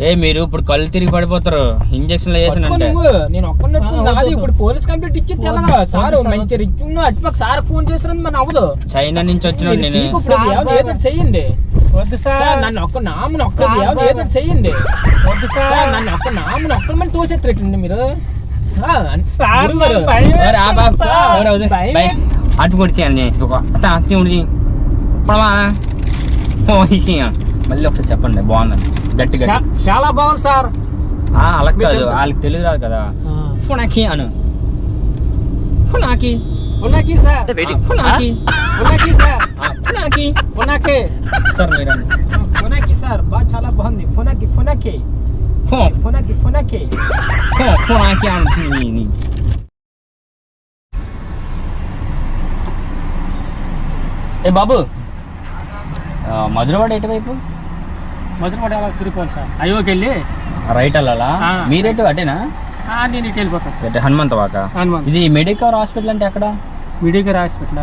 ఏ మీరు ఇప్పుడు కళ్ళు తిరిగి పడిపోతారు ఇంజక్షన్లు వేసానంటే. నేను ఒక్కనే ఇప్పుడు పోలీస్ కంప్లైంట్ ఇచ్చి సార్ మంచి రిచ్ ఉన్న అటుపక్క సార్ ఫోన్ చేస్తున్నది మన అవ్వదు. చైనా నుంచి వచ్చిన నేను ఏదో చెయ్యండి. వద్దు సార్ నన్ను ఒక్క నామని ఒక్క ఏదో చెయ్యండి. వద్దు సార్ నన్ను ఒక్క నామని ఒక్కమని తోసేస్తారండి మీరు. అటు కొడిచేయండి మళ్ళీ ఒకసారి చెప్పండి బాగుందని గట్టిగా. చాలా బాగుంది సార్. అలా కాదు వాళ్ళకి తెలియదు రాదు కదా. ఫునాకి అను ఫునాకి ఫునాకి సార్ ఫునాకి ఫునాకి సార్ ఫునాకి ఫునాకి సార్ మీరు ఫునాకి సార్ బాగా చాలా బాగుంది. ఫునాకి ఫునాకి ఫునాకి ఫునాకి ఫునాకి అంటుంది. ఏ బాబు మధురవాడ ఎటువైపు? మధురవాడ అలా తిరిగిపోను సార్. అయ్యోకి వెళ్ళి రైట్ వెళ్ళాలా? మీరేటు అటేనా? నేను ఇటు వెళ్ళిపోతాను సార్. హనుమంతవాక. ఇది మెడికవర్ హాస్పిటల్ అంటే ఎక్కడ? మెడికవర్ హాస్పిటల్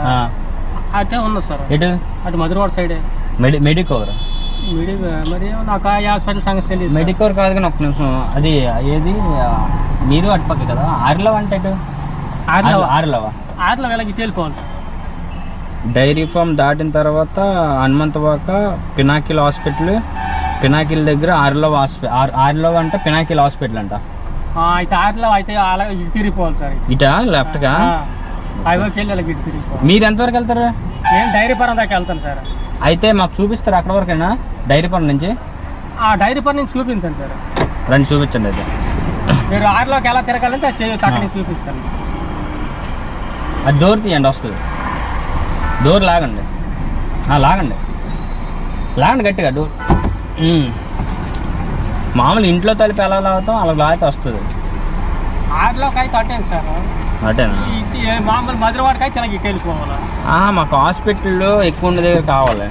అటే ఉంది సార్. ఎటు? అటు మధురవాడ సైడే మెడికవర్. మరి నాకు ఆ హాస్పిటల్ సంగతి తెలియదు. మెడికవర్ కాదు కానీ ఒక్క నిమిషం. అది ఏది మీరు అటుపక్క కదా. ఆర్లవ అంటే ఎటు? ఆర్లవ వెళ్ళకి ఇటు వెళ్ళిపోవాలి సార్. డైరీ ఫామ్ దాటిన తర్వాత హనుమంతవాక పినాకిల్ హాస్పిటల్. పినాకిల్ దగ్గర ఆర్లవ అంటే పినాకిల్ హాస్పిటల్ అంట. అయితే ఆర్లవ అయితే అలా ఇటు తిరిగిపోవాలి సార్. ఇటా లెఫ్ట్గా అయ్యోకి వెళ్ళి అలాగే ఇటు తిరిగిపోవాలి. మీరు ఎంతవరకు వెళ్తారు? నేను డైరీపురం దాకా వెళ్తాను సార్. అయితే మాకు చూపిస్తారు అక్కడ వరకైనా డైరీపురం నుంచి? డైరీపురం నుంచి చూపిస్తాను సార్. రండి చూపించండి. అయితే మీరు ఆర్లోకి ఎలా తిరగాలంటే అక్కడ నుంచి చూపిస్తాను. అది డోర్ తీయండి వస్తుంది. డోర్ లాగండి లాగండి గట్టిగా డోర్. మామూలు ఇంట్లో తలిపి ఎలా లాగుతాం అలా లాగితే వస్తుంది. ఆర్లోకి అయితే అటేండి సార్. అటేనా? మామూలు మధురవాడకి అయితే ఇలా ఇటు వెళ్ళిపోవాలి. మాకు హాస్పిటల్లో ఎక్కువ ఉన్న దగ్గర కావాలి.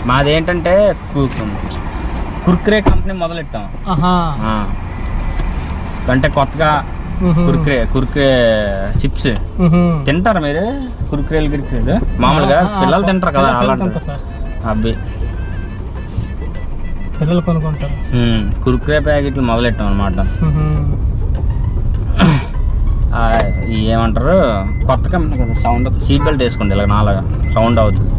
మాది ఏంటంటే కుర్కురే కంపెనీ మొదలెట్టాం. అంటే కొత్తగా కుర్కురే చిప్స్ తింటారు మీరు? కుర్కురేలు మామూలుగా పిల్లలు తింటారు కదా అవి పిల్లలు కొనుక్కుంటారు. కుర్కురే ప్యాకెట్లు మొదలెట్టాం అనమాట. ఏమంటారు కొత్త కంపెనీ కదా. సౌండ్ సీట్ బెల్ట్ వేసుకోండి ఇలా నాలాగా సౌండ్ అవుతుంది.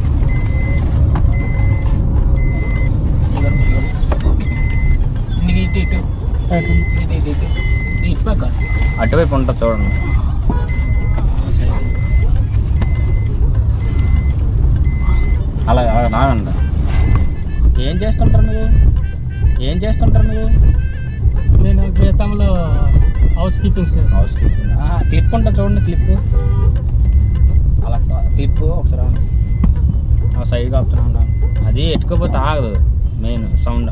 అటువైపు ఉంటుంది చూడండి. అలా రాగండి. ఏం చేస్తుంటారు మీరు? నేను గీతంలో హౌస్ కీపింగ్. క్లిప్ ఉంటుంది చూడండి. క్లిప్ అలా క్లిప్ ఒకసారి సైడ్ కాపుతున్నా. అది ఎట్టుకోపోతే ఆగదు. మెయిన్ సౌండ్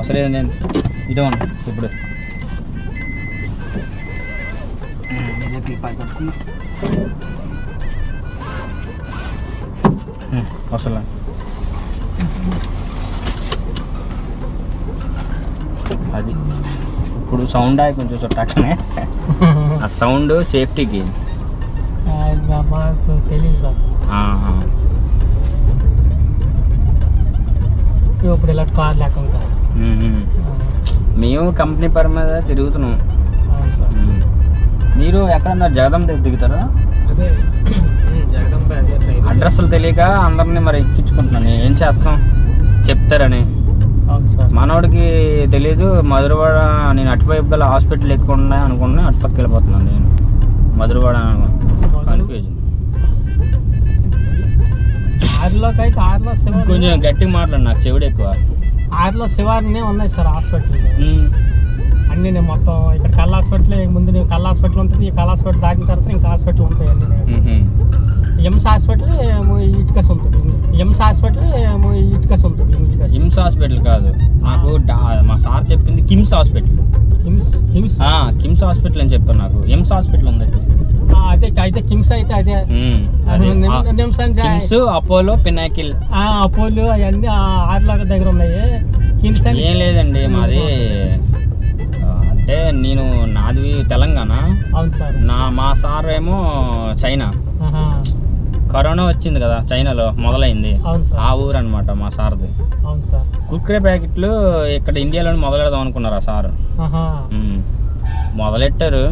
అసలు నేను ఇటువంటి ఇప్పుడు అసలు అది ఇప్పుడు సౌండ్ ఆగి కొంచెం చుట్టాకనే ఆ సౌండ్ సేఫ్టీకి తెలీదు సార్. ఇప్పుడు ఇలా కార్ లేకుండా మేము కంపెనీ పర్ మీద తిరుగుతున్నాం. మీరు ఎక్కడన్నా జగదంబ దిగుతారా? అదే జగదంబ అడ్రస్లు తెలియక అందరినీ మరి ఎక్కించుకుంటున్నాను. ఏం చేస్తాం చెప్తారని. మనోడికి తెలియదు మధురవాడ. నేను అటువైపు గల హాస్పిటల్ ఎక్కువ అనుకున్నా అటుపక్క వెళ్ళిపోతున్నాను నేను. మధురవాడ కన్ఫ్యూజన్. కొంచెం గట్టిగా మాట్లాడు, నాకు చెవుడు ఎక్కువ. ఆరులో శివారినే ఉన్నాయి సార్ హాస్పిటల్ అన్నీ. నేను మొత్తం ఇక్కడ కళ్ళ హాస్పిటల్ ముందు నేను కళ్ళ హాస్పిటల్ ఉంటుంది. ఈ కళ్ళ హాస్పిటల్ దాటిన తర్వాత ఇంకా హాస్పిటల్ ఉంటాయి అన్నీ. ఎమ్స్ హాస్పిటల్ ఇటుకస్ ఉంటుంది. ఎమ్స్ హాస్పిటల్ ఇటుకస్ ఉంటుంది. కిమ్స్ హాస్పిటల్ కాదు నాకు మా సార్ చెప్పింది కిమ్స్ హాస్పిటల్. కిమ్స్ హాస్పిటల్ అని చెప్పారు నాకు. ఎమ్స్ హాస్పిటల్ ఉంది. అదే అయితే కిమ్స్ అయితే అదే కిమ్స్, అపోలో, పినాకిల్. అపోలో అవన్నీ ఆర్లాగ దగ్గర ఉన్నాయి. కిమ్స్ ఏం లేదండి మాది అంటే నేను నాది తెలంగాణ. అవును సార్. మా సార్ ఏమో చైనా. కరోనా వచ్చింది కదా చైనాలో మొదలైంది. ఆ ఊరు అనమాట మా సార్ది. కుర్కురే ప్యాకెట్లు ఇక్కడ ఇండియాలో మొదలెడదాం అనుకున్నారు ఆ సార్. మొదలెట్టారు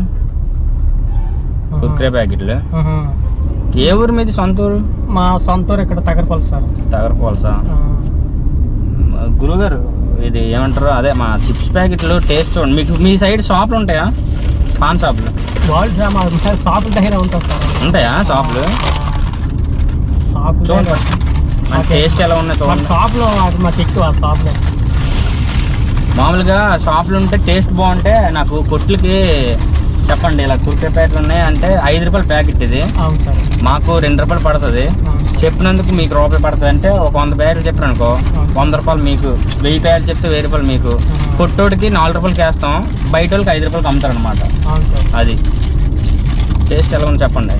కుర్కురే ప్యాకెట్లు. ఏ ఊరు మీది? సొంత ఊరు? మా సొంత ఊరు ఇక్కడ తగరపల్లి సార్. తగరపల్సా? గురుగారు ఇది ఏమంటారు, అదే మా చిప్స్ ప్యాకెట్లు టేస్ట్ చూడండి. మీకు మీ సైడ్ షాపులు ఉంటాయా? పాన్ షాపులు? షాపుల దగ్గర ఉంటుంది సార్. ఉంటాయా షాపులు? చూడండి టేస్ట్ ఎలా ఉన్నాయి చూడండి. షాప్లో మాకు ఎక్కువ షాప్లో మామూలుగా షాపులు ఉంటే టేస్ట్ బాగుంటే నాకు కొట్లకి చెప్పండి, ఇలా కుర్కురే ప్యాకెట్లు ఉన్నాయి అంటే 5 రూపాయల ప్యాకెట్ ఇది, మాకు 2 రూపాయలు పడుతుంది. చెప్పినందుకు మీకు రూపాయి పడుతుంది అంటే ఒక 100 ప్యాకెట్లు చెప్పారు అనుకో 100 రూపాయలు మీకు, 1000 ప్యాకెట్లు చెప్తే 1000 రూపాయలు మీకు. కొట్టోడికి 4 రూపాయలకి వేస్తాం, బయట వాళ్ళకి 5 రూపాయలకి అమ్ముతారు అనమాట. అది టేస్ట్ ఎలా ఉంది చెప్పండి.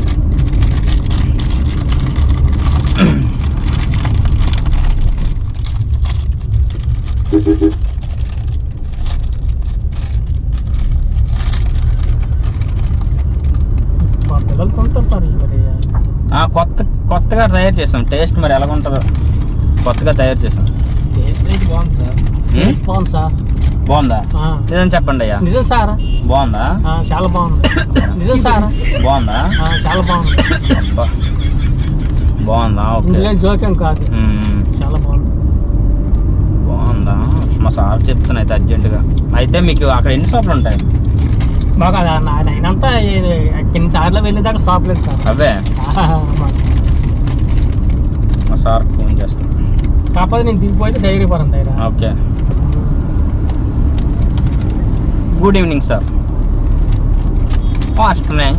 పిల్లలు కొంటారు సార్. కొత్తగా తయారు చేసాం, టేస్ట్ మరి ఎలా ఉంటుందో కొత్తగా తయారు చేసాం. బాగుంది సార్. బాగుంది సార్. బాగుందా? నిజం చెప్పండి అయ్యా. నిజం సార్. బాగుందా? చాలా బాగుంది. నిజం సార్. బాగుందా? చాలా బాగుంది. బాగుందా? ఓకే, జోక్యం కాదు, చాలా బాగుంది. బాగుందా? మా సార్ చెప్తాను అయితే అర్జెంటుగా. అయితే మీకు అక్కడ ఎన్ని షాపులు ఉంటాయి? బాగా అయినంతా కింద సార్లో వెళ్ళేదాకా షాప్ లేదు సార్. అవే మా సార్ ఫోన్ చేస్తాను. కాకపోతే నేను దిగిపోతే డైరీ పరం దగ్గర. Okay, good evening sir. వాస్తున్నాయి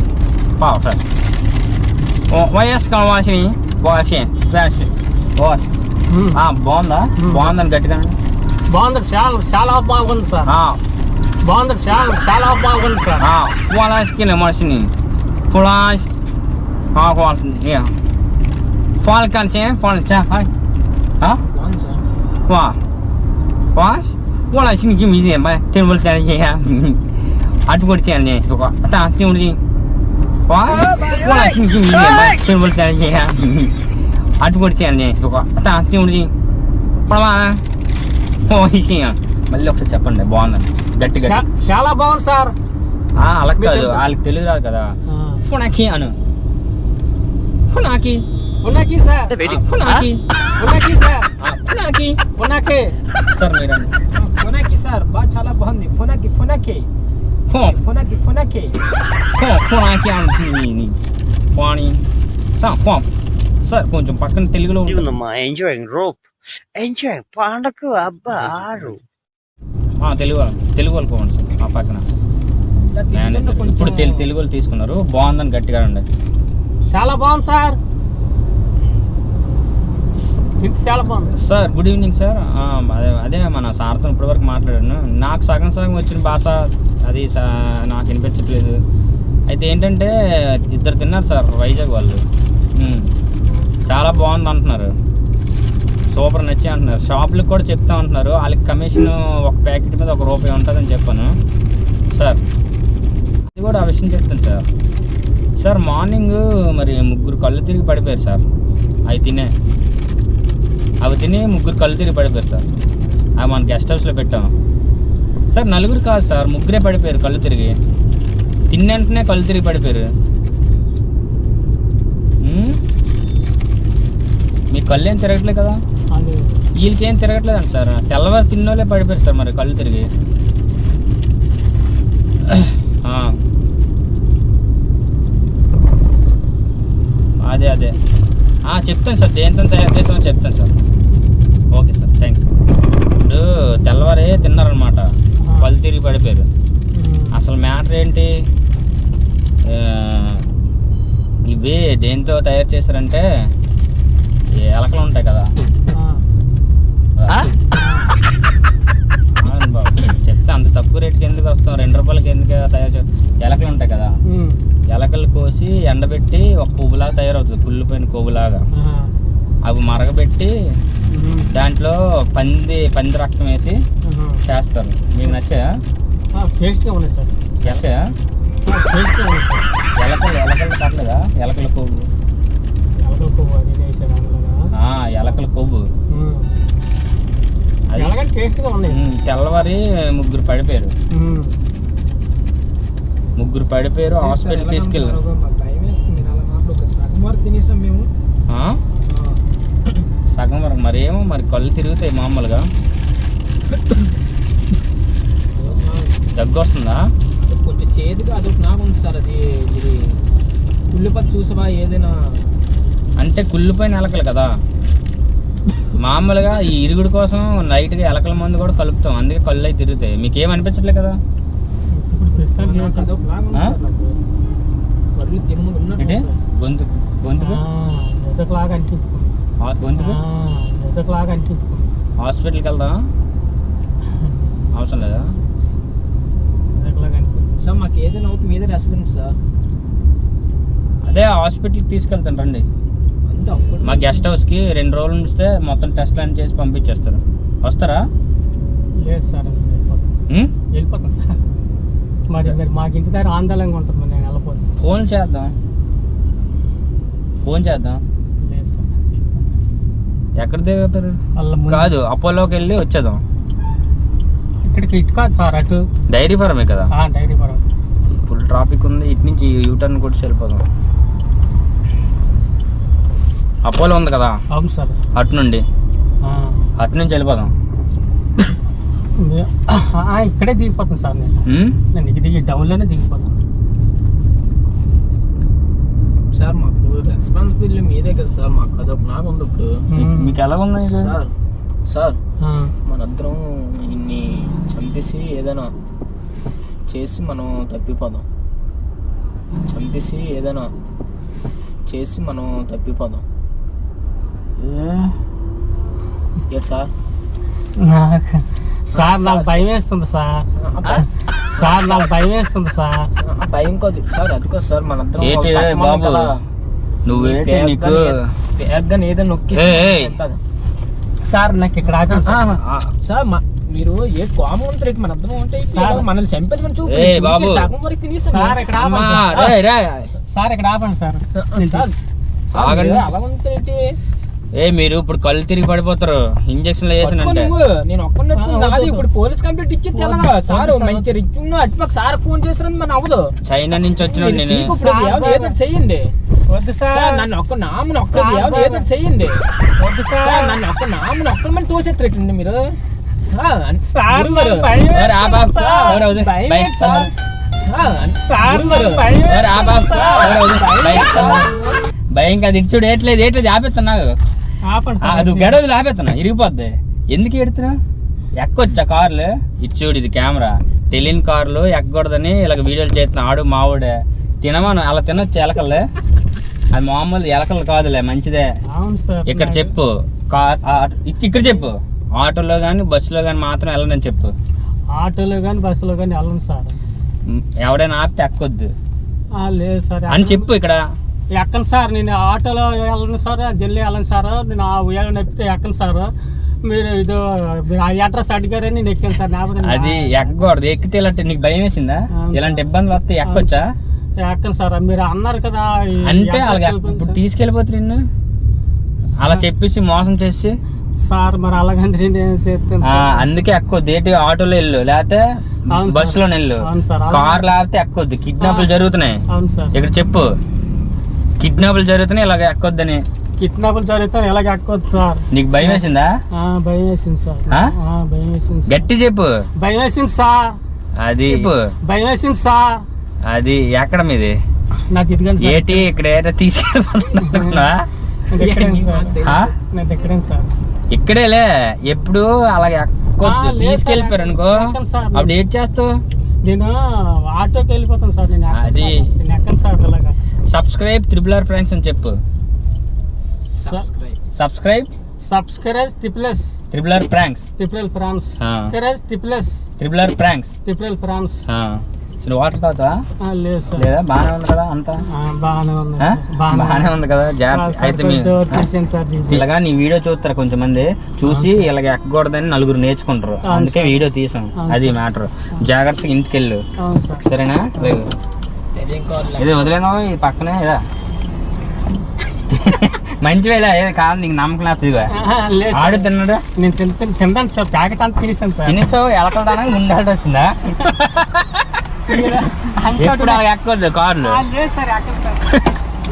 సార్. వయస్సు వాసి వాసి వాసి బాగుందా? బాగుందని గట్టిగా. బాగుంది, చాలా చాలా బాగుంది సార్. బాగుంది, చాలా బాగుంది sir. Walaskin machine. Flash. Fall can say, fall chat. Huh? Wash? Walaskin give me the my table tell you. At what tell you? Walaskin give me the my table tell you. At what tell you? Oh, he's here. మళ్ళీ ఒకసారి చెప్పండి బాగుందని గట్టిగా. చాలా బాగుంది sir. అలా కాదు, వాళ్ళకి తెలియదు రాదు కదా. ఫునాకి అను. ఫునాకి ఫునాకి సార్. ఫునాకి ఫునాకి సార్. ఫునాకి ఫునాకి సార్ మీరు ఫునాకి సార్. బాగా చాలా బాగుంది. ఫునాకి ఫునాకి ఫునాకి ఫునాకి ఫునాకి అంటుంది. పానీ సార్ కొంచెం పక్కన తెలుగులో ఎంజాయింగ్ రోప్ ఎంజాయ్ పండకు అబ్బా ఆరు తెలుగు వాళ్ళుకోండి సార్. ఆ పక్కన ఇప్పుడు తెలుగు వాళ్ళు తీసుకున్నారు. బాగుందని గట్టిగా ఉండే. చాలా బాగుంది సార్. చాలా బాగుంది సార్. Good evening sir. అదే మన సార్తో ఇప్పటివరకు మాట్లాడాను. నాకు సగం వచ్చిన భాష అది నాకు వినిపించట్లేదు. అయితే ఏంటంటే 2 తిన్నారు సార్ వైజాగ్ వాళ్ళు. చాలా బాగుంది అంటున్నారు, సూపర్ నచ్చి అంటున్నారు. షాపులకు కూడా చెప్తా ఉంటున్నారు. వాళ్ళకి కమిషన్ ఒక ప్యాకెట్ మీద 1 రూపాయి ఉంటుందని చెప్పాను సార్. ఇది కూడా ఆ విషయం చెప్తాను సార్. సార్ మార్నింగ్ మరి 3 కళ్ళు తిరిగి పడిపోయారు సార్. అవి తిని 3 కళ్ళు తిరిగి పడిపోయారు సార్. అవి మన గెస్ట్ హౌస్లో పెట్టాము సార్. 4 కాదు సార్, 3 పడిపోయారు కళ్ళు తిరిగి. తిన్నంటనే కళ్ళు తిరిగి పడిపోయారు. మీ కళ్ళు ఏం తిరగట్లేదు కదా? వీళ్ళకి ఏం తిరగట్లేదండి సార్. తెల్లవారు తిన్నోళ్ళే పడిపోయారు సార్ మరి కళ్ళు తిరిగి. అదే చెప్తాను సార్, దేంతో తయారు చేసామో చెప్తాను sir. Okay sir, thank you. ఇప్పుడు తెల్లవారే తిన్నారనమాట, కళ్ళు తిరిగి పడిపోయారు. అసలు మ్యాటర్ ఏంటి, ఇవి దేంతో తయారు చేశారంటే ఎలకలు ఉంటాయి కదా. చెప్తే అంత తక్కువ రేటుకి ఎందుకు వస్తాం, 2 రూపాయలకి ఎందుకు తయారు చేస్తాం. ఎలకలు ఉంటాయి కదా, ఎలకలు కోసి ఎండబెట్టి ఒక పువ్వులాగా తయారవుతుంది, కుళ్ళిపోయిన కొవ్వులాగా. అవి మరగబెట్టి దాంట్లో పంది రక్తం వేసి చేస్తారు. మీకు నచ్చాయా? నచ్చాయా? ఎలకలు పర్లేదా? ఎలకల కొవ్వు, ఎలకల కొవ్వు ఎలాగంటే టేస్ట్గా ఉన్నాయి. తెల్లవారి ముగ్గురు పడిపోయారు హాస్పిటల్ తీసుకెళ్ళారు. సగం వరకు తినేసాం మేము. సగం వరకు మరేమో మరి కళ్ళు తిరుగుతాయి మామూలుగా. దగ్గు వస్తుందా? కొంచెం చేదుగా అదొకటి నాకు ఉంది సార్. అది ఇది కుళ్ళిపచ్చి చూసావా ఏదైనా అంటే కుళ్ళిపోయిన ఎలకలు కదా. మామూలుగా ఈ ఇరుగుడు కోసం నైట్గా ఎలకల మందు కూడా కలుపుతాం, అందుకే కళ్ళు అయి తిరుగుతాయి. మీకు ఏం అనిపించట్లేదు కదా? హాస్పిటల్కి వెళ్దాం అవసరం లేదా? సార్ మాకు ఏదైనా అవుతుంది మీదే రెస్పాన్స్ సార్. అదే హాస్పిటల్కి తీసుకెళ్తాను రండి. మా గెస్ట్ హౌస్కి 2 రోజులు ఉంచితే మొత్తం టెస్ట్లు అన్ని చేసి పంపించేస్తారు. వస్తారా? లేదు సార్ వెళ్ళిపోతాం సార్. మరి మీరు మాకు ఇంటి దగ్గర ఆందోళనగా ఉంటుంది, నేను వెళ్ళిపోతాను. ఫోన్ చేద్దాం. లేదు సార్. ఎక్కడ దిగుతారు? కాదు అపోలోకి వెళ్ళి వచ్చేద్దాం. ఇక్కడికి ఇటు కాదు సార్, అటు డైరీ ఫారమే కదా. Dairy farm. ఫుల్ ట్రాఫిక్ ఉంది, ఇటు నుంచి యూటర్న్ కొట్టి వెళ్ళిపోదాం. అపోలో ఉంది కదా. అవును సార్. అటు నుంచి వెళ్ళిపోదాం. ఇక్కడే దిగిపోతాను సార్. నేను దిగి డౌన్లోనే దిగిపోతాను సార్. మాకు రెస్పాన్సిబిలిటీ మీదే కదా సార్. మాకు అదొక నాకు ఉంది. ఇప్పుడు మీకు ఎలా ఉన్నాయి సార్? మనందరం ఇన్ని చంపేసి ఏదైనా చేసి మనం తప్పిపోదాం. ఏంటి సార్? సార్ నాకు భయం వేస్తుంది సార్. భయం కాదు సార్, అది కాదు సార్. మనందరం ఏదైనా నొక్కి సార్ నాకు ఇక్కడ సార్. మీరు ఏ కామన్ ఉంటుంది మనందరం ఉంటే మనల్ని చంపేది సగం వరకు తినేస్తాం సార్. ఇక్కడ ఆపండి సార్. అలా ఉంటుంది. మీరు ఇప్పుడు కళ్ళు తిరిగి పడిపోతారు. ఇంజక్షన్లు వేసానంటే నేను ఒక్కడిని ఇప్పుడు పోలీస్ కంప్లైంట్ ఇచ్చేది సార్. మంచి రిచ్ ఉన్న అటుపక్క సార్ ఫోన్ చేస్తున్నది మన అవ్వదు. చైనా నుంచి వచ్చిన నేను ఏదో చెయ్యండి. వద్దు సార్, నన్ను ఒక్క నామని ఏదో చెయ్యండి. వద్దు సార్, నన్ను ఒక్క నామని ఒక్కమని తోసేస్తారండి మీరు సార్. భయం కాదు. ఇటు చూడు ఏట్లేదు ఆపేస్తున్నావు. అది గడవది ఆపేస్తున్నా, ఇరిగిపోద్ది. ఎందుకు ఎడుతున్నా? ఎక్కొచ్చా కార్లు? ఇటు చూడు, ఇది కెమెరా. తెలియని కార్లు ఎక్కకూడదని ఇలాగ వీడియోలు చేస్తున్నా. ఆడు మావుడే తినమను అలా తినొచ్చు ఎలకలే. అది మామూలు ఎలకలు కాదులే, మంచిదే. ఇక్కడ చెప్పు, ఇక్కడ చెప్పు. ఆటోలో కానీ బస్సులో కానీ మాత్రం వెళ్ళనని చెప్పు. ఆటోలో కానీ బస్సులో కానీ వెళ్ళను సార్. ఎవడైనా ఆపితే ఎక్కొద్దు లేదు సార్ అని చెప్పు. ఇక్కడ ఎక్కను సార్. నేను ఆటోలో వెళ్ళను సార్, ఢిల్లీ వెళ్ళను సార్. నేను ఆ ఉయ్యాల నప్పితే ఎక్కను సార్. మీరు ఇది అడ్రస్ అడిగారని నేను ఎక్కాను సార్. అది ఎక్కకూడదు. ఎక్కితే ఇలాంటి నీకు భయం వేసిందా? ఇలాంటి ఇబ్బందులు వస్తే ఎక్కొచ్చా? ఎక్కను సార్. మీరు అన్నారు కదా అంటే ఇప్పుడు తీసుకెళ్ళిపోతే నిన్ను అలా చెప్పేసి మోసం చేసి సార్. మరి అలాగంటే నేను చేస్తాను. అందుకే ఎక్కొద్దు. ఏంటి ఆటోలో వెళ్ళు, లేకపోతే బస్సులో వెళ్ళు. కార్ లేకపోతే ఎక్కొద్దు. కిడ్నాప్లు జరుగుతున్నాయి ఇక్కడ చెప్పు. కిడ్నాప్లు జరుగుతున్నాయి, ఇలాగ ఎక్కొద్దని. కిడ్నాప్లు జరుగుతాయి, ఇలాగ ఎక్కొద్దు సార్. నీకు భయం వేసిందా? భయం వేసింది సార్. భయం వేసింది. గట్టి చెప్పు. భయం వేసింది సార్. అది భయం వేసింది సార్. అది ఎక్కడ మీది? నాకు ఇదిగండి ఏటి ఇక్కడ తీసుకెళ్ళిపోతున్నా? ఇక్కడేలే. ఎప్పుడు అలాగే ఎక్కొద్దు. తీసుకెళ్ళిపోయారు అనుకో, అప్పుడు ఏం చేస్తావు? నేను ఆటోకి వెళ్ళిపోతాను సార్. నేను అది ఎక్కను సార్. ఇలాగా సబ్స్క్రైబ్ త్రిబులర్ ఫ్రాంక్స్ అని చెప్పు. Subscribe triple R Fronx. వాటర్ తాగుతా? లేదా బాగానే ఉంది కదా? అంతా బాగానే ఉంది కదా? జాగ్రత్త. అయితే ఇలాగా నీ వీడియో చూస్తారు కొంచెం మంది, చూసి ఇలాగ ఎక్కకూడదని నలుగురు నేర్చుకుంటారు. అందుకే వీడియో తీసాం. అది మ్యాటర్. జాగ్రత్తగా ఇంటికి వెళ్ళు, సరేనా? ఇది వదిలేనా? ఇది పక్కనే ఇదా మంచి వేళ కాదు నీకు నమ్మకం లేకపోతే లేదు ఆడు తిన్నాడు నేను తింటాను సార్, ప్యాకెట్ అంతా తినేసాను సార్. తినేసో ఎలకడానికి ముందు వచ్చిందా ఎప్పుడు అలా ఎక్కొద్దు కార్లు. లేదు సార్, ఎక్కడ సార్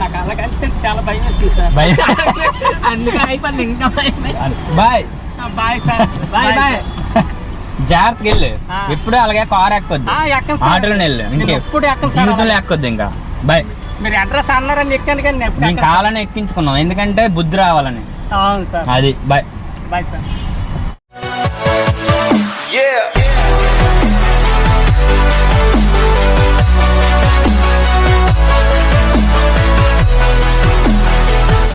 నాకు అలాగంటే చాలా భయం వేస్తుంది సార్. భయం. అందుకే అయిపోయింది ఇంకా bye bye sir. Bye bye. జాగ్రత్తగా వెళ్ళు. ఎప్పుడు అలాగే కార్ ఎక్కొద్దు, ఎక్కడ సార్ ఆటోలో వెళ్ళు. ఎప్పుడు ఎక్కడ సార్, జీవితంలో ఎక్కొద్దు ఇంకా. బాయ్. మీరు అడ్రస్ అన్నారని ఎక్కాను కానీ నేను కావాలని ఎక్కించుకున్నాం, ఎందుకంటే బుద్ధి రావాలని. అవును సార్. అది బాయ్. Bye sir.